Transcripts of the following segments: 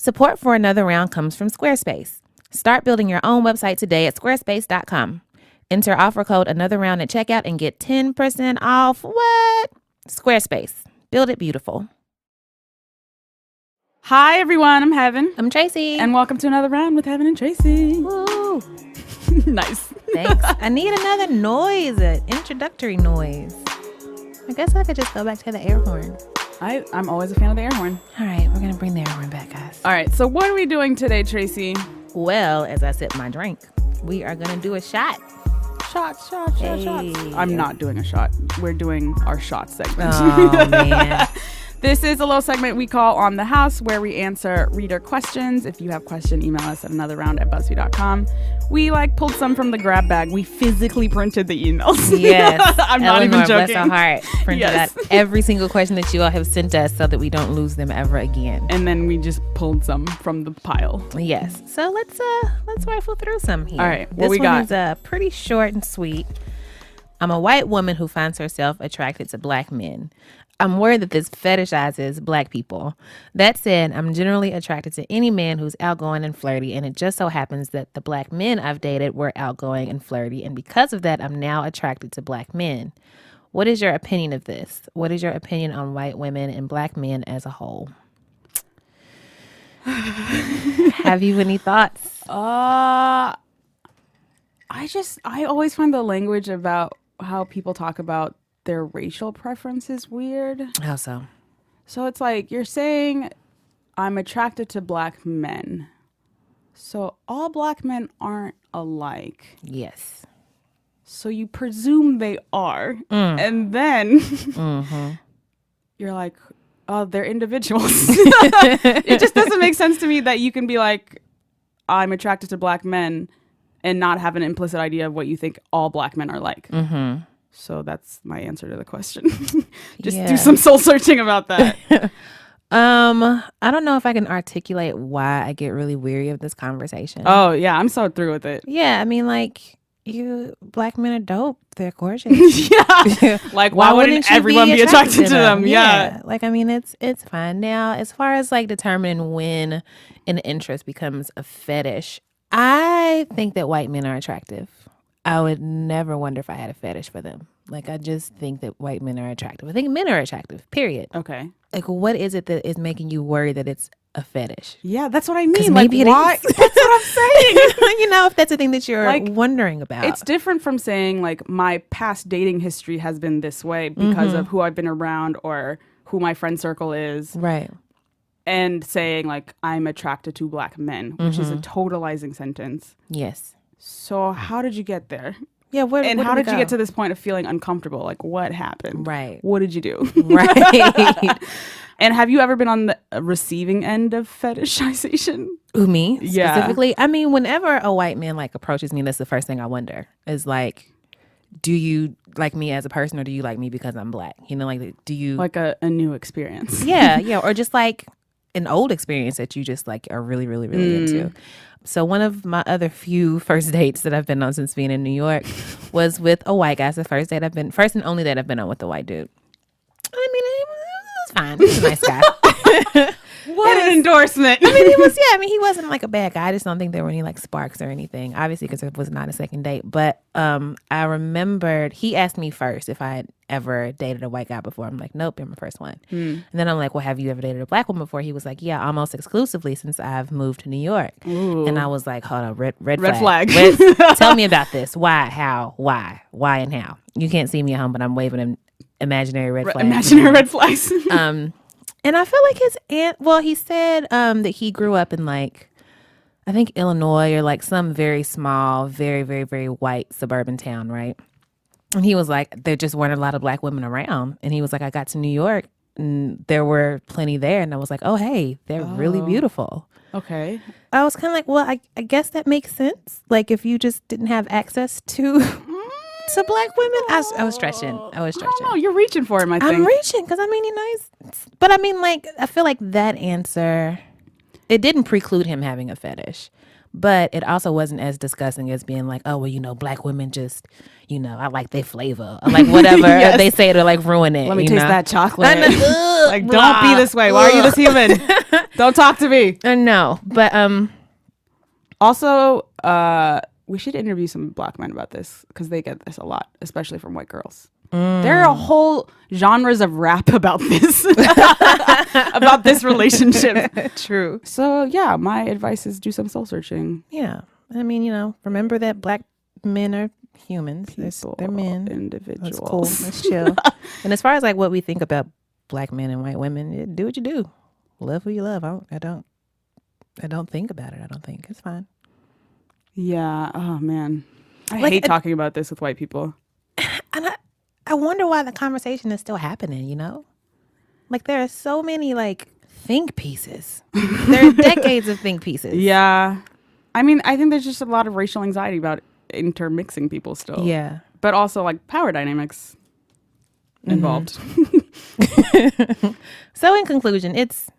Support for Another Round comes from Squarespace. Start building your own website today at squarespace.com. Enter offer code Another Round at checkout and get 10% off. What? Squarespace. Build it beautiful. Hi, everyone. I'm Heben. I'm Tracy. And welcome to Another Round with Heben and Tracy. Woo. Nice. Thanks. I need another noise, an introductory noise. I guess I could just go back to the air horn. I'm always a fan of the air horn. All right, we're going to bring the air horn back, guys. All right, so what are we doing today, Tracy? Well, as I sip my drink, we are going to do a shot. Shots. Hey. I'm not doing a shot. We're doing our shot segment. Oh, man. This is a little segment we call On the House, where we answer reader questions. If you have a question, email us at anotherround@buzzfeed.com. We pulled some from the grab bag. We physically printed the emails. Yes. I'm not even joking. Bless our heart. Printed out every single question that you all have sent us so that we don't lose them ever again. And then we just pulled some from the pile. Yes. So let's rifle through some here. All right. This we got? This one is pretty short and sweet. I'm a white woman who finds herself attracted to black men. I'm worried that this fetishizes black people. That said, I'm generally attracted to any man who's outgoing and flirty, and it just so happens that the black men I've dated were outgoing and flirty, and because of that, I'm now attracted to black men. What is your opinion of this? What is your opinion on white women and black men as a whole? Have you any thoughts? I always find the language about how people talk about their racial preferences weird. How so? So it's like you're saying I'm attracted to black men. So all black men aren't alike. Yes. So you presume they are. And then you're like, oh, they're individuals. It just doesn't make sense to me that you can be like, I'm attracted to black men and not have an implicit idea of what you think all black men are like. Mm-hmm. So that's my answer to the question. Just do some soul searching about that. I don't know if I can articulate why I get really weary of this conversation. Oh, yeah. I'm so through with it. Yeah. I mean, you black men are dope. They're gorgeous. Yeah. Why wouldn't everyone be attracted to them? Yeah. It's fine. Now, as far as determining when an interest becomes a fetish, I think that white men are attractive. I would never wonder if I had a fetish for them. I just think that white men are attractive. I think men are attractive, period. Okay. What is it that is making you worry that it's a fetish? Yeah, that's what I mean. Maybe why? It is. That's what I'm saying. If that's the thing that you're wondering about. It's different from saying, my past dating history has been this way because of who I've been around or who my friend circle is. Right. And saying, I'm attracted to black men, which is a totalizing sentence. Yes. So how did you get there? Yeah, how did you get to this point of feeling uncomfortable? What happened? Right. What did you do? Right. And have you ever been on the receiving end of fetishization? Ooh, me? Yeah. Specifically? I mean, whenever a white man approaches me, that's the first thing I wonder is do you like me as a person or do you like me because I'm black? Do you... a new experience. Yeah. Or just an old experience that you just are really, really, really into. So one of my other few first dates that I've been on since being in New York was with a white guy. It's the first and only date I've been on with a white dude. I mean, it was fine. He was a nice guy. What an endorsement. He wasn't a bad guy. I just don't think there were any sparks or anything, obviously, because it was not a second date. But I remembered he asked me first if I had ever dated a white guy before. I'm like, nope, you're my first one. And then I'm like, well, have you ever dated a black woman before? He was like, yeah, almost exclusively since I've moved to New York. Ooh. And I was like, hold on, red flag. Tell me about this. Why, how, why, and how? You can't see me at home, but I'm waving an imaginary red flag. Imaginary red flags. And I feel his aunt, he said that he grew up in I think Illinois or some very small, very, very, very white suburban town, right? And he was like, there just weren't a lot of black women around. And he was like, I got to New York and there were plenty there. And I was like, oh, hey, they're really beautiful. Okay. I was kind of well, I guess that makes sense. If you just didn't have access to black women, I was stretching. I don't know. You're reaching for him, I think. I'm reaching because but I feel that answer, it didn't preclude him having a fetish. But it also wasn't as disgusting as being like, oh, well, black women just, I like their flavor. Or whatever yes. they say to ruin it. Let me taste that chocolate. Don't be this way. Why are you this human? Don't talk to me. No, but Also, we should interview some black men about this because they get this a lot, especially from white girls. There are whole genres of rap about this, about this relationship. True. So yeah, my advice is do some soul searching. Yeah, I mean, remember that black men are humans. They're men. Individuals. That's cool. That's chill. And as far as like what we think about black men and white women, do what you do. Love who you love. I don't think about it. I don't think it's fine. Yeah. Oh man, I hate talking about this with white people. And I wonder why the conversation is still happening. Like there are so many like think pieces. There are decades of think pieces. Yeah. I mean, I think there's just a lot of racial anxiety about intermixing people still. Yeah. But also like power dynamics involved. So in conclusion, it's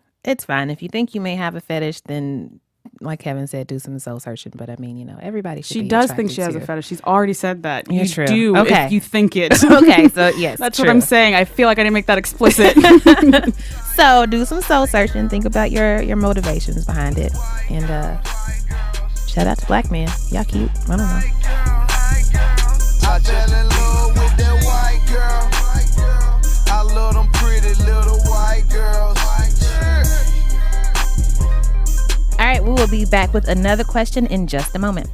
fine. If you think you may have a fetish, then like Kevin said, do some soul searching. But I mean, everybody should She be does think attracted she has to. a fetish. She's already said that. Yeah, You true. do Okay. if you think it. Okay, so yes. That's true. what I'm saying. I feel like I didn't make that explicit. So do some soul searching. Think about your motivations behind it. And shout out to black men. Y'all cute. I don't know. I fell in love with that white girl. I love them pretty little white girls. All right, we will be back with another question in just a moment.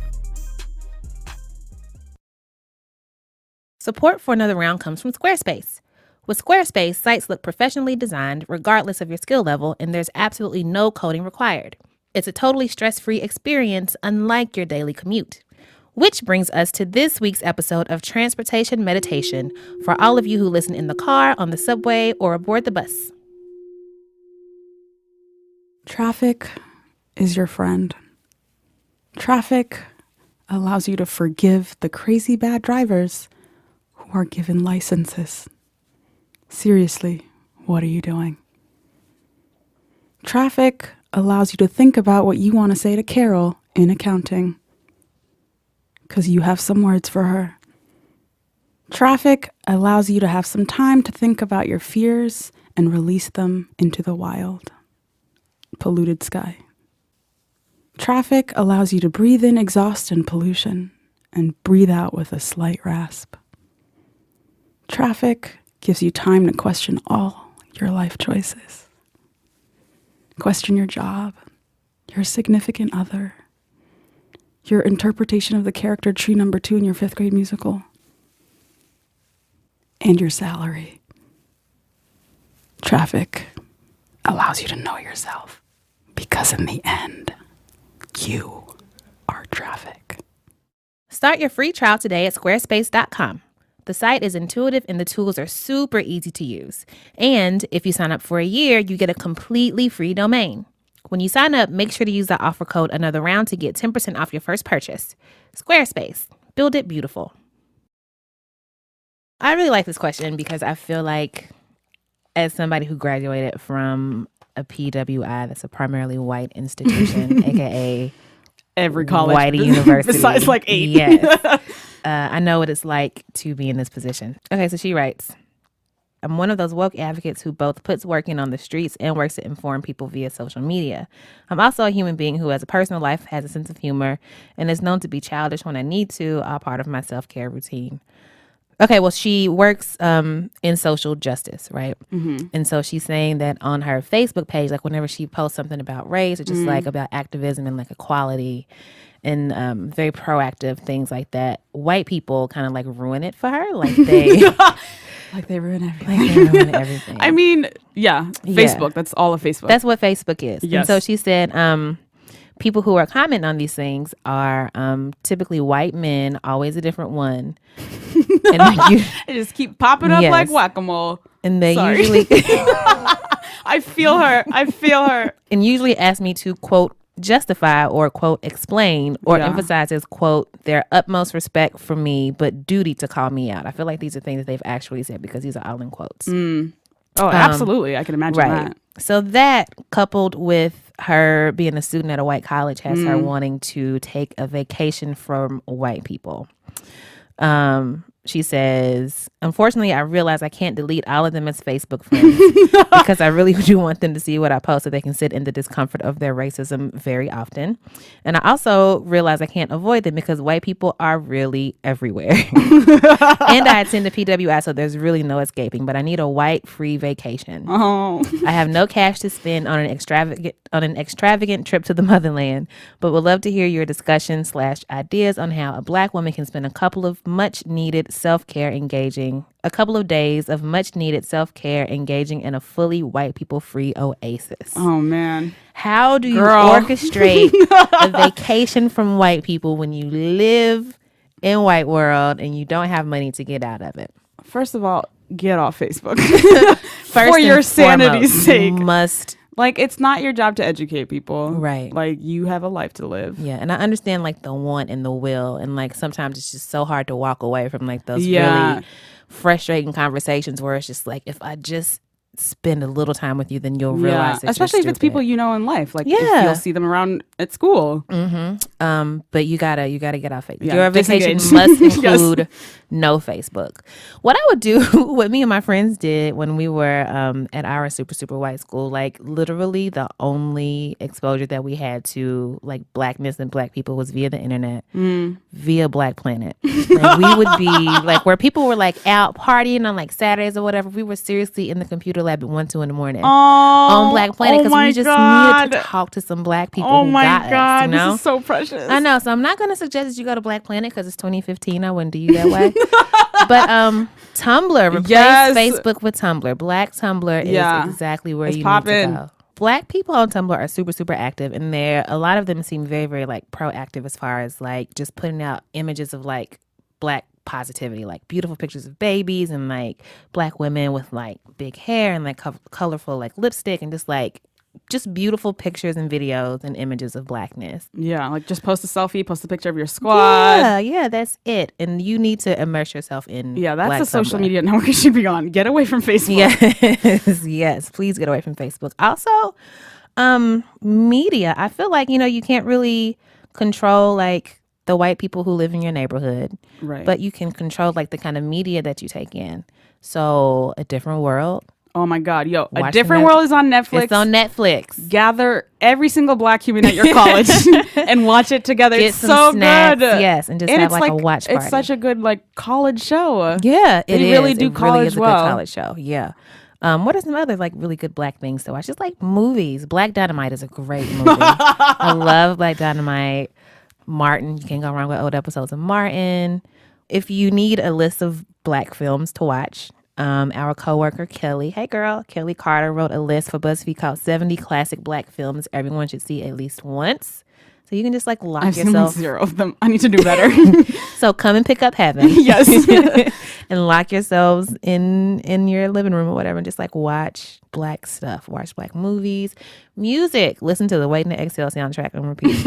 Support for another round comes from Squarespace. With Squarespace, sites look professionally designed regardless of your skill level, and there's absolutely no coding required. It's a totally stress-free experience, unlike your daily commute. Which brings us to this week's episode of Transportation Meditation for all of you who listen in the car, on the subway, or aboard the bus. Traffic is your friend. Traffic allows you to forgive the crazy bad drivers who are given licenses. Seriously, what are you doing? Traffic allows you to think about what you want to say to Carol in accounting, because you have some words for her. Traffic allows you to have some time to think about your fears and release them into the wild. Polluted sky. Traffic allows you to breathe in exhaust and pollution and breathe out with a slight rasp. Traffic gives you time to question all your life choices. Question your job, your significant other, your interpretation of the character Tree Number 2 in your 5th grade musical, and your salary. Traffic allows you to know yourself, because in the end, you are traffic. Start your free trial today at squarespace.com. The site is intuitive and the tools are super easy to use. And if you sign up for a year, you get a completely free domain. When you sign up, make sure to use the offer code Another Round to get 10% off your first purchase. Squarespace. Build it beautiful. I really like this question because I feel like as somebody who graduated from a PWI, that's a primarily white institution, aka Every college whitey university. besides like 8. Yes. I know what it's like to be in this position. Okay, so she writes, I'm one of those woke advocates who both puts work in on the streets and works to inform people via social media. I'm also a human being who has a personal life, has a sense of humor, and is known to be childish when I need to, all part of my self-care routine. Okay, well, she works in social justice, right? Mm-hmm. And so she's saying that on her Facebook page, like whenever she posts something about race or just like about activism and like equality and very proactive things like that, white people kind of like ruin it for her. Like they Like they ruin everything. Like they ruin everything. I mean, yeah, Facebook. That's all of Facebook. That's what Facebook is. Yes. And so she said people who are commenting on these things are typically white men, always a different one. And like they just keep popping up Yes. like whack-a-mole. And they Sorry. usually I feel her. and usually ask me to quote justify or quote explain or emphasizes quote their utmost respect for me but duty to call me out. I feel like these are things that they've actually said because these are all in quotes. Oh, absolutely. I can imagine that. So that coupled with her being a student at a white college has her wanting to take a vacation from white people. She says, unfortunately, I realize I can't delete all of them as Facebook friends because I really do want them to see what I post so they can sit in the discomfort of their racism very often. And I also realize I can't avoid them because white people are really everywhere. And I attend a PWI, so there's really no escaping, but I need a white free vacation. Oh. I have no cash to spend on an extravagant trip to the motherland, but would love to hear your discussion / ideas on how a black woman can spend a couple of days of much needed self-care engaging in a fully white people free oasis. Oh man. How do you orchestrate a vacation from white people when you live in white world and you don't have money to get out of it? First of all, get off Facebook. For your sanity's sake. You must. Like, it's not your job to educate people. Right. Like, you have a life to live. Yeah. And I understand, like, the want and the will. And, like, sometimes it's just so hard to walk away from, like, those really frustrating conversations where it's just like, if I just spend a little time with you, then you'll realize that especially if it's people you know in life. Like, if you'll see them around at school. But you gotta get off Facebook. Yeah, Your vacation disengage. must include no Facebook. What I would do, what me and my friends did when we were at our super white school, like literally the only exposure that we had to like blackness and black people was via the internet, via Black Planet. Like, we would be like where people were like out partying on like Saturdays or whatever. We were seriously in the computer lab at 1, 2 in the morning on Black Planet because we just needed to talk to some black people. Oh who my got God, us, you know? this is so precious. I know, so I'm not going to suggest that you go to Black Planet because it's 2015. I wouldn't do you that way. But Tumblr, replace Facebook with Tumblr. Black Tumblr is exactly where you need to go. Black people on Tumblr are super active, and a lot of them seem very like proactive as far as like just putting out images of like black positivity, like beautiful pictures of babies and like black women with like big hair and like colorful like lipstick and just beautiful pictures and videos and images of blackness. Yeah, like just post a selfie, post a picture of your squad. Yeah, that's it. And you need to immerse yourself in that's Black the social Tumblr. media network you should be on. Get away from Facebook. Yes, please get away from Facebook. Also, media. I feel like, you can't really control like the white people who live in your neighborhood. Right. But you can control like the kind of media that you take in. So A Different World. Oh my God, A Different World is on Netflix. It's on Netflix. Gather every single black human at your college and watch it together. Get it's some so snacks, good. yes, and just have like a watch party. It's such a good like college show. Yeah, they really do college really is a well. good college show. Yeah. What are some other like really good black things to watch? Just like movies. Black Dynamite is a great movie. I love Black Dynamite. Martin, you can't go wrong with old episodes of Martin. If you need a list of black films to watch, our coworker Kelly Carter wrote a list for BuzzFeed called 70 classic black films everyone should see at least once. So you can just like lock yourself. I've seen 0 of them. I need to do better. So come and pick up Heben. Yes. And lock yourselves in your living room or whatever and just like watch black stuff. Watch black movies. Music. Listen to the Waiting to Exhale soundtrack on repeat.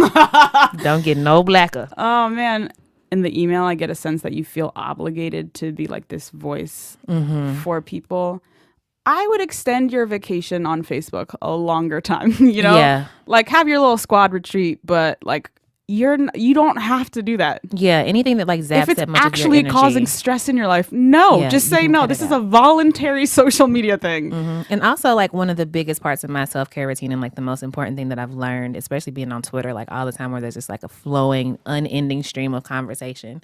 Don't get no blacker. Oh man. In the email, I get a sense that you feel obligated to be like this voice for people. I would extend your vacation on Facebook a longer time, Yeah. Like have your little squad retreat, but like you don't have to do that. Yeah, anything that like zaps if it's that much of your actually energy. causing stress in your life, no, just say no. This is a voluntary social media thing. And also like one of the biggest parts of my self-care routine and like the most important thing that I've learned, especially being on Twitter like all the time where there's just like a flowing, unending stream of conversation,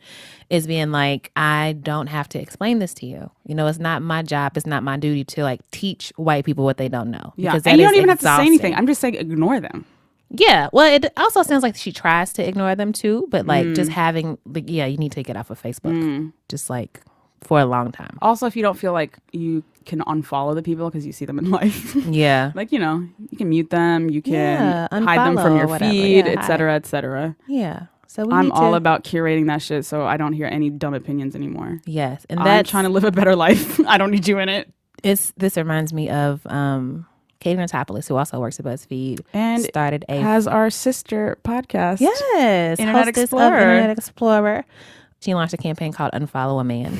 is being like, I don't have to explain this to you. It's not my job, it's not my duty to like teach white people what they don't know. Yeah, and you don't even have to say anything. I'm just saying ignore them. Yeah, well, it also sounds like she tries to ignore them too, but like just having, like, you need to get off of Facebook, just like for a long time. Also, if you don't feel like you can unfollow the people because you see them in life, yeah, like you can mute them, you can hide them from your feed, etc., etc. Yeah, so I'm all about curating that shit, so I don't hear any dumb opinions anymore. Yes, and I'm trying to live a better life. I don't need you in it. This reminds me of Katie Notopoulos, who also works at BuzzFeed, and has our sister podcast. Yes, Internet hostess Explorer. of Internet Explorer. She launched a campaign called Unfollow a Man,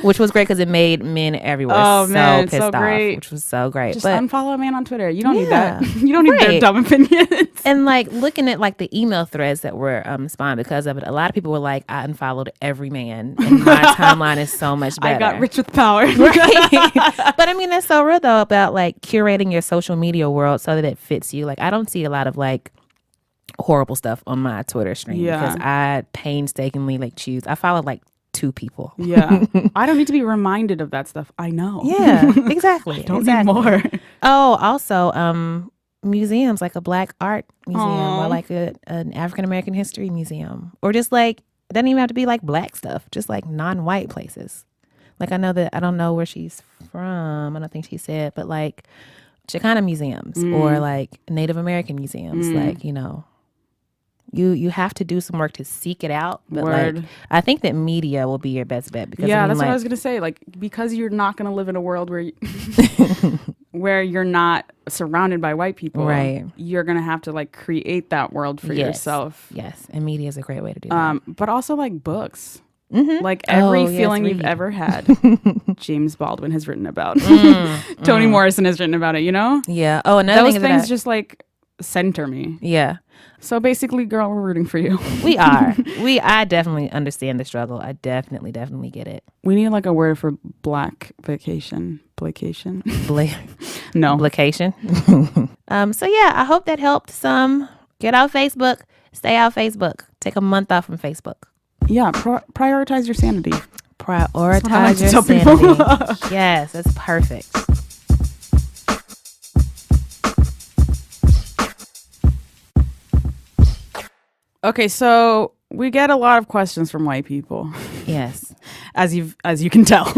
which was great because it made men everywhere so pissed off, great. which was so great. Just but unfollow a man on Twitter. You don't need Yeah. that. You don't need their Right. dumb opinions. And like looking at like the email threads that were spawned because of it, a lot of people were like, I unfollowed every man and my timeline is so much better. I got rich with power. Right. But I mean, that's so real though about like curating your social media world so that it fits you. Like I don't see a lot of like horrible stuff on my Twitter stream because I painstakingly like choose. I follow like 2 people. Yeah. I don't need to be reminded of that stuff. I know. Yeah, exactly. Don't need more. Oh, also, museums like a Black art museum or like an African American history museum, or just like it doesn't even have to be like Black stuff, just like non-white places. Like I know that I don't know where she's from. I don't think she said, but like Chicana museums or like Native American museums, like you have to do some work to seek it out. But like I think that media will be your best bet because that's what I was gonna say. Like because you're not gonna live in a world where where you're not surrounded by white people, right? You're gonna have to like create that world for yourself. Yes, and media is a great way to do that. But also like books. Like every feeling you've ever had, James Baldwin has written about. Toni Morrison has written about it. Yeah. Oh, another those thing things just like center me. Yeah. So basically, girl, we're rooting for you. We are. I definitely understand the struggle. I definitely get it. We need like a word for Blackation. Blackation? No. Blackation. So yeah, I hope that helped some. Get off Facebook. Stay off Facebook. Take a month off from Facebook. Yeah, prioritize your sanity. Prioritize your sanity. Yes, that's perfect. Okay, so we get a lot of questions from white people. Yes. As you can tell.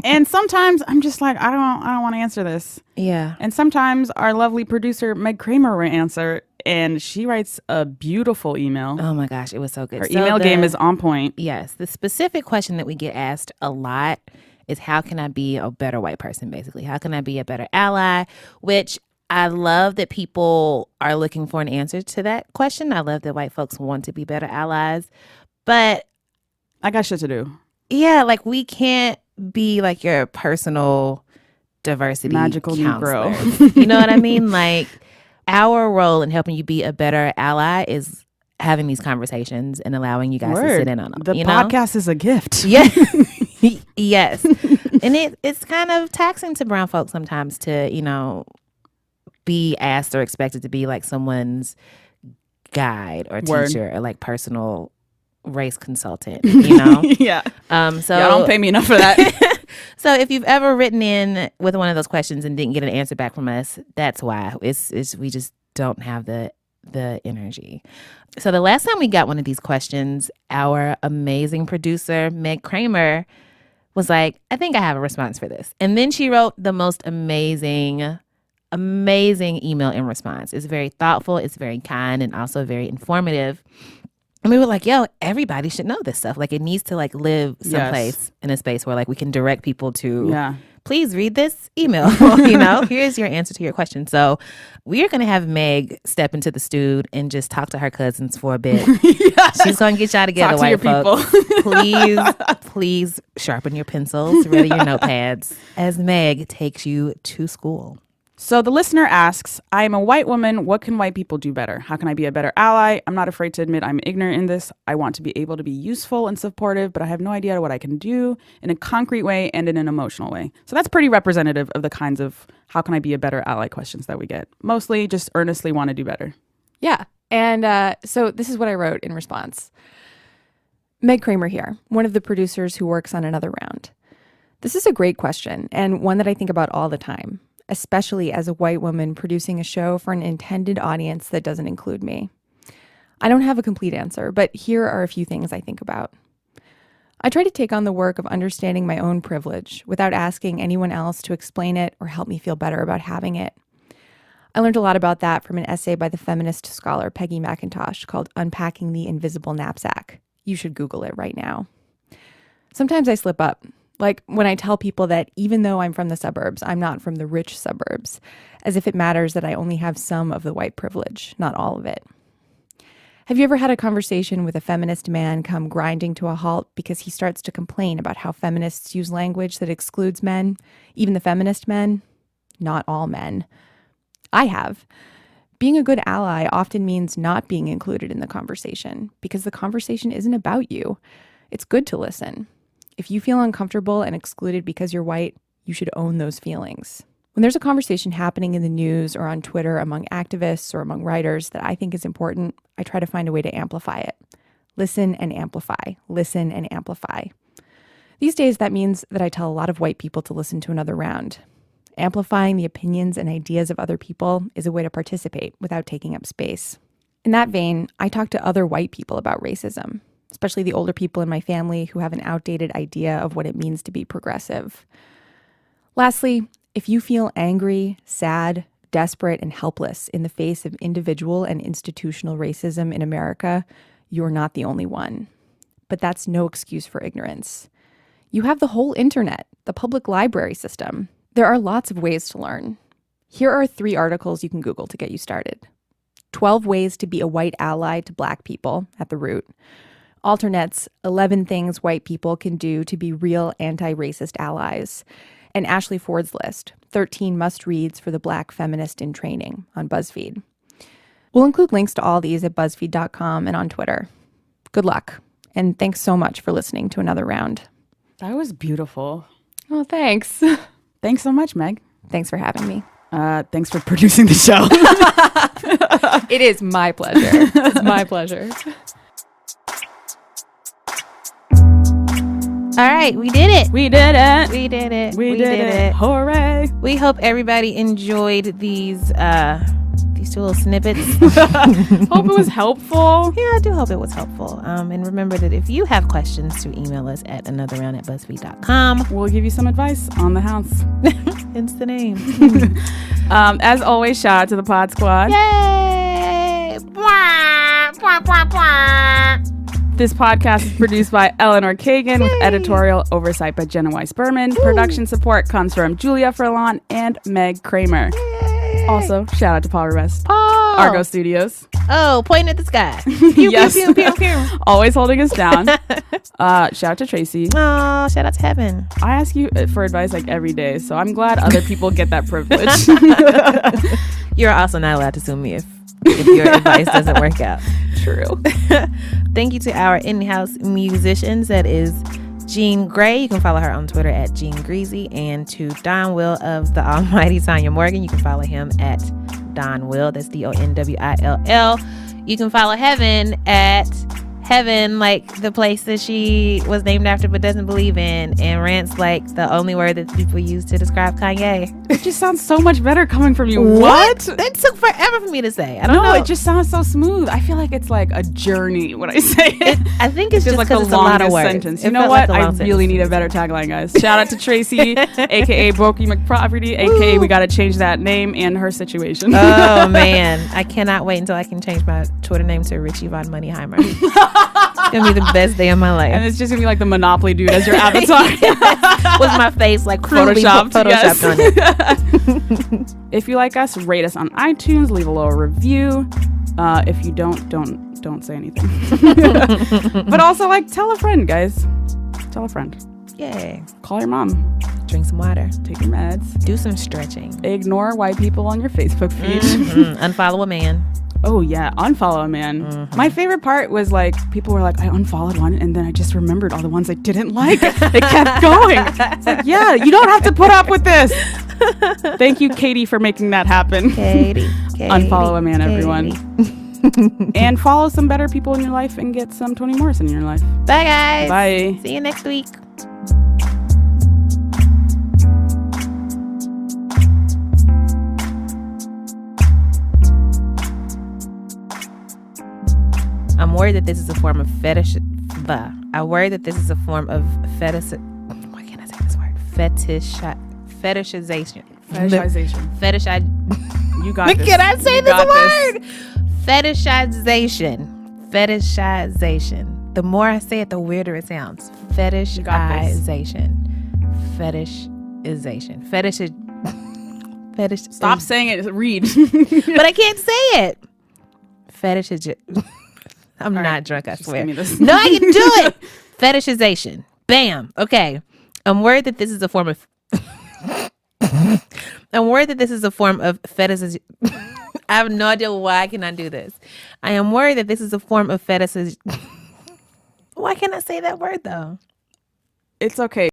And sometimes I'm just like, I don't want to answer this. Yeah. And sometimes our lovely producer Meg Kramer will answer, and she writes a beautiful email. Oh my gosh, it was so good. Her email game is on point. Yes. The specific question that we get asked a lot is how can I be a better white person, basically? How can I be a better ally? Which I love that people are looking for an answer to that question. I love that white folks want to be better allies. But I got shit to do. Yeah, like we can't be like your personal diversity magical counselor. Negro. You know what I mean? Like our role in helping you be a better ally is having these conversations and allowing you guys to sit in on them. The podcast is a gift. Yeah. Yes. And it's kind of taxing to brown folks sometimes to, be asked or expected to be like someone's guide or teacher or like personal race consultant, Yeah. So y'all don't pay me enough for that. So if you've ever written in with one of those questions and didn't get an answer back from us, that's why. It's we just don't have the energy. So the last time we got one of these questions, our amazing producer, Meg Kramer, was like, I think I have a response for this. And then she wrote the most amazing email in response. It's very thoughtful, it's very kind, and also very informative. And we were like, yo, everybody should know this stuff. Like it needs to like live someplace in a space where like we can direct people to please read this email. Here's your answer to your question. So we are going to have Meg step into the studio and just talk to her cousins for a bit. She's going to get y'all together, white folks. Please sharpen your pencils, ready your notepads as Meg takes you to school. So the listener asks, I am a white woman. What can white people do better? How can I be a better ally? I'm not afraid to admit I'm ignorant in this. I want to be able to be useful and supportive, but I have no idea what I can do in a concrete way and in an emotional way. So that's pretty representative of the kinds of how can I be a better ally questions that we get. Mostly just earnestly want to do better. Yeah. And so this is what I wrote in response. Meg Kramer here, one of the producers who works on Another Round. This is a great question and one that I think about all the time, especially as a white woman producing a show for an intended audience that doesn't include me. I don't have a complete answer, but here are a few things I think about. I try to take on the work of understanding my own privilege without asking anyone else to explain it or help me feel better about having it. I learned a lot about that from an essay by the feminist scholar Peggy McIntosh called Unpacking the Invisible Knapsack. You should Google it right now. Sometimes I slip up. Like when I tell people that even though I'm from the suburbs, I'm not from the rich suburbs, as if it matters that I only have some of the white privilege, not all of it. Have you ever had a conversation with a feminist man come grinding to a halt because he starts to complain about how feminists use language that excludes men, even the feminist men? Not all men. I have. Being a good ally often means not being included in the conversation because the conversation isn't about you. It's good to listen. If you feel uncomfortable and excluded because you're white, you should own those feelings. When there's a conversation happening in the news or on Twitter among activists or among writers that I think is important, I try to find a way to amplify it. Listen and amplify. Listen and amplify. These days, that means that I tell a lot of white people to listen to another round. Amplifying the opinions and ideas of other people is a way to participate without taking up space. In that vein, I talk to other white people about racism, especially the older people in my family who have an outdated idea of what it means to be progressive. Lastly, if you feel angry, sad, desperate, and helpless in the face of individual and institutional racism in America, you're not the only one. But that's no excuse for ignorance. You have the whole internet, the public library system. There are lots of ways to learn. Here are 3 articles you can Google to get you started. 12 Ways to be a White Ally to Black People at the Root. Alternet's 11 Things White People Can Do to Be Real Anti-Racist Allies. And Ashley Ford's list, 13 must-reads for the Black feminist in training on BuzzFeed. We'll include links to all these at BuzzFeed.com and on Twitter. Good luck, and thanks so much for listening to another round. That was beautiful. Oh, thanks. Thanks so much, Meg. Thanks for having me. Thanks for producing the show. It is my pleasure. It's my pleasure. All right, we did it. We did it. We did it. We did it. Hooray. We hope everybody enjoyed these 2 little snippets. Hope it was helpful. Yeah, I do hope it was helpful. And remember that if you have questions, to email us at anotherround@buzzfeed.com. We'll give you some advice on the house. Hence the name. As always, shout out to the Pod Squad. Yay! Bwah, bwah, bwah, bwah. This podcast is produced by Eleanor Kagan with editorial oversight by Jenna Weiss Berman. Production support comes from Julia Furlan and Meg Kramer. Yay. Also, shout out to Paul Revest. Paul. Argo Studios. Oh, pointing at the sky. Pew, Yes. pew, pew, pew, pew. Always holding us down. Shout out to Tracy. Oh, shout out to Heben. I ask you for advice like every day, so I'm glad other people get that privilege. You're also not allowed to sue me if your advice doesn't work out. True. Thank you to our in-house musicians. That is Jean Gray. You can follow her on Twitter at Jean Greasy. And to Don Will of the Almighty Tanya Morgan, you can follow him at Don Will. That's DonWill. You can follow Heben at Heaven, like the place that she was named after but doesn't believe in, and rants like the only word that people use to describe Kanye. It just sounds so much better coming from you. What? That took forever for me to say. I don't know. It just sounds so smooth. I feel like it's like a journey when I say it. I think it's just like because the it's a lot of longest words. sentence. It You know felt what? like a I long really sentence. need a better tagline, guys. Shout out to Tracy, aka Brokey McProperty, aka we got to change that name and her situation. Oh man, I cannot wait until I can change my Twitter name to Richie Von Moneyheimer. It's gonna be the best day of my life. And it's just gonna be like the Monopoly dude as your avatar. With my face like crudely Photoshopped photoshopped on it. If you like us, rate us on iTunes, leave a little review. If you don't say anything. But also, like, tell a friend, guys. Tell a friend. Yay. Call your mom. Drink some water. Take your meds. Do some stretching. Ignore white people on your Facebook feed. Unfollow a man. Oh yeah, unfollow a man. My favorite part was like people were like, I unfollowed one and then I just remembered all the ones I didn't like. It kept going. It's like, yeah, you don't have to put up with this. Thank you, Katie, for making that happen. Katie. Unfollow a man, everyone. And follow some better people in your life and get some Toni Morrison in your life. Bye guys. Bye. See you next week. I'm worried that this is a form of fetish. I worry that this is a form of fetish. Why can't I say this word? Fetishization. Fetishization. You got this. Can I say You this got word? Fetishization. The more I say it, the weirder it sounds. Fetishization. Fetish. Stop saying it. Read. But I can't say it. I'm All not right, drunk, I just swear. give me this. No, I can do it. Fetishization. Bam. Okay. I'm worried that this is a form of fetish. I have no idea why I cannot do this. I am worried that this is a form of fetish. Why can't I say that word though? It's okay.